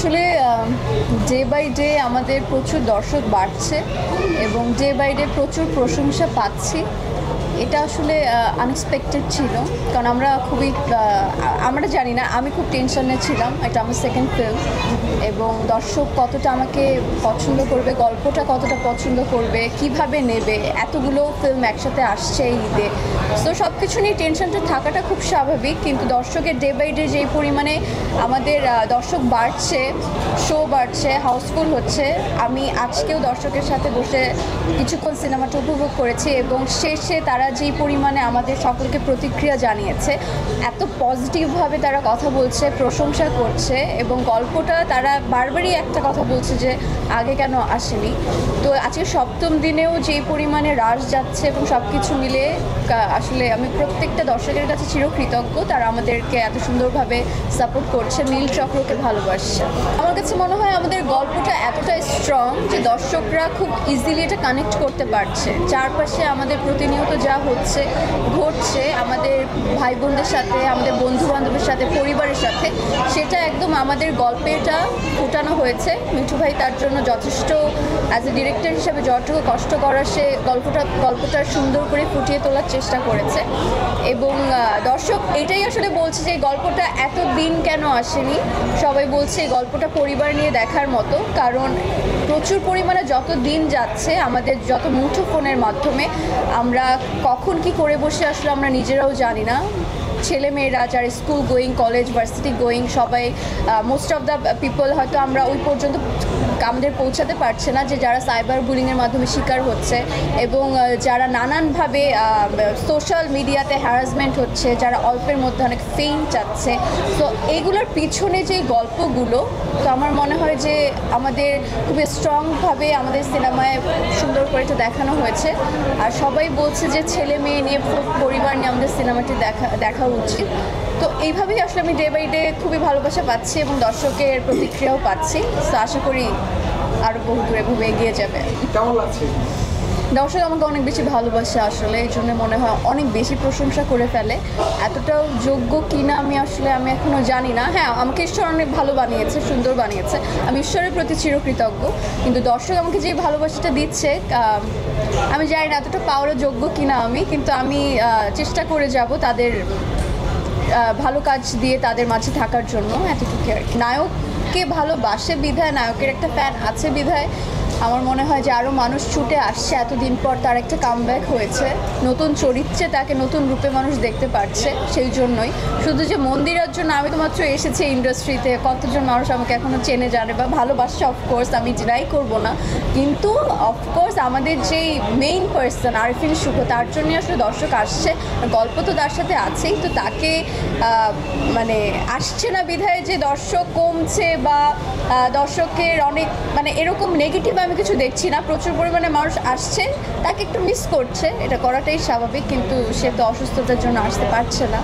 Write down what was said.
আসলে day by day আমাদের প্রচুর দর্শক বাড়ছে এবং ডে বাই ডে প্রচুর প্রশংসা পাচ্ছি। এটা আসলে আনএক্সপেক্টেড ছিল, কারণ আমরা জানি না, আমি খুব টেনশনে ছিলাম। এটা আমার সেকেন্ড ফিল্ম এবং দর্শক কতটা আমাকে পছন্দ করবে, গল্পটা কতটা পছন্দ করবে, কিভাবে নেবে, এতগুলো ফিল্ম একসাথে আসছে এই ঈদে। তো সব কিছু নিয়ে টেনশনটা থাকাটা খুব স্বাভাবিক, কিন্তু দর্শকের ডে বাই ডে যেই পরিমাণে আমাদের দর্শক বাড়ছে, শো বাড়ছে, হাউসফুল হচ্ছে। আমি আজকেও দর্শকের সাথে বসে কিছুক্ষণ সিনেমাটা উপভোগ করেছি এবং শেষে তারা যেই পরিমাণে আমাদের সকলকে প্রতিক্রিয়া জানিয়েছে, এত পজিটিভভাবে তারা কথা বলছে, প্রশংসা করছে এবং গল্পটা তারা বারবারই একটা কথা বলছে যে আগে কেন আসেনি। তো আজকে সপ্তম দিনেও যেই পরিমাণে রাশ যাচ্ছে এবং সব কিছু মিলে আসলে আমি প্রত্যেকটা দর্শকের কাছে চিরকৃতজ্ঞ, তারা আমাদেরকে এত সুন্দরভাবে সাপোর্ট করছে, নীল চক্রকে ভালোবাসছে। আমার কাছে মনে হয় আমাদের গল্পটা এতটা স্ট্রং যে দর্শকরা খুব ইজিলি এটা কানেক্ট করতে পারছে। চারপাশে আমাদের প্রতিনিয়ত যা হচ্ছে ঘটছে আমাদের ভাই বোনদের সাথে, আমাদের বন্ধু বান্ধবের সাথে, পরিবারের সাথে, সেটা একদম আমাদের গল্পেটা ফুটানো হয়েছে। মিঠু ভাই তার জন্য যথেষ্ট অ্যাজ এ ডিরেক্টর হিসাবে যতটুকু কষ্ট করার, সে গল্পটা সুন্দর করে ফুটিয়ে তোলার চেষ্টা করেছে এবং দর্শক এটাই আসলে বলছে যে গল্পটা এত দিন কেন আসেনি। সবাই বলছে এই গল্পটা পরিবার নিয়ে দেখার মতো, কারণ প্রচুর পরিমাণে যত দিন যাচ্ছে আমাদের যত মুঠোফোনের মাধ্যমে আমরা কখন কি করে বসে আসলে আমরা নিজেরাও জানি না। ছেলেমেয়েরা যারা school going, college, varsity going, সবাই মোস্ট অফ দ্য পিপল হয়তো আমরা ওই পর্যন্ত আমাদের পৌঁছাতে পারছে না যে যারা সাইবার বুলিংয়ের মাধ্যমে শিকার হচ্ছে এবং যারা নানানভাবে সোশ্যাল মিডিয়াতে হ্যারাসমেন্ট হচ্ছে, যারা অল্পের মধ্যে অনেক ফেম চাচ্ছে। তো এইগুলোর পিছনে যে গল্পগুলো, তো আমার মনে হয় যে আমাদের খুবই স্ট্রংভাবে আমাদের সিনেমায় সুন্দর করে এটা দেখানো হয়েছে। আর সবাই বলছে যে ছেলে মেয়ে নিয়ে, পরিবার নিয়ে আমাদের সিনেমাটি দেখা উচিত। তো এইভাবেই আসলে আমি ডে বাই ডে খুবই ভালোবাসা পাচ্ছি এবং দর্শকের প্রতিক্রিয়াও পাচ্ছি। তো আশা করি আরও বহু দূর এভাবে এগিয়ে যাবে। কেমন লাগছে? দর্শক আমাকে অনেক বেশি ভালোবাসে আসলে, এই জন্য মনে হয় অনেক বেশি প্রশংসা করে ফেলে। এতটাও যোগ্য কিনা আমি এখনও জানি না। হ্যাঁ, আমাকে ঈশ্বর অনেক ভালো বানিয়েছে, সুন্দর বানিয়েছে, আমি ঈশ্বরের প্রতি চিরকৃতজ্ঞ। কিন্তু দর্শক আমাকে যে ভালোবাসাটা দিচ্ছে, আমি জানি না এতটা পাওয়ার যোগ্য কিনা আমি, কিন্তু আমি চেষ্টা করে যাব তাদের ভালো কাজ দিয়ে তাদের মাঝে থাকার জন্য, এতটুকু আর কি। নায়ককে ভালোবাসে বিধায়, নায়কের একটা ফ্যান আছে বিধায় আমার মনে হয় যে আরও মানুষ ছুটে আসছে। এতদিন পর তার একটা কামব্যাক হয়েছে, নতুন চরিত্রে তাকে নতুন রূপে মানুষ দেখতে পাচ্ছে। সেই জন্যই শুধু যে মন্দিরের জন্য আমি তো মাত্র এসেছি ইন্ডাস্ট্রিতে, কতজন মানুষ আমাকে এখনও চেনে জানে বা ভালোবাসছে, অফকোর্স আমি ডিনাই করবো না, কিন্তু অফকোর্স আমাদের যেই মেইন পার্সন আরিফিন শুভ, তার জন্যই আসলে দর্শক আসছে। গল্প তো তার সাথে আছেই, তো তাকে মানে আসছে না বিধায় যে দর্শক কমছে বা দর্শকের অনেক এরকম নেগেটিভ আমি কিছু দেখছি না। প্রচুর পরিমাণে মানুষ আসছে, তাকে একটু মিস করছে, এটা করাটাই স্বাভাবিক, কিন্তু সে তো অসুস্থতার জন্য আসতে পারছে না।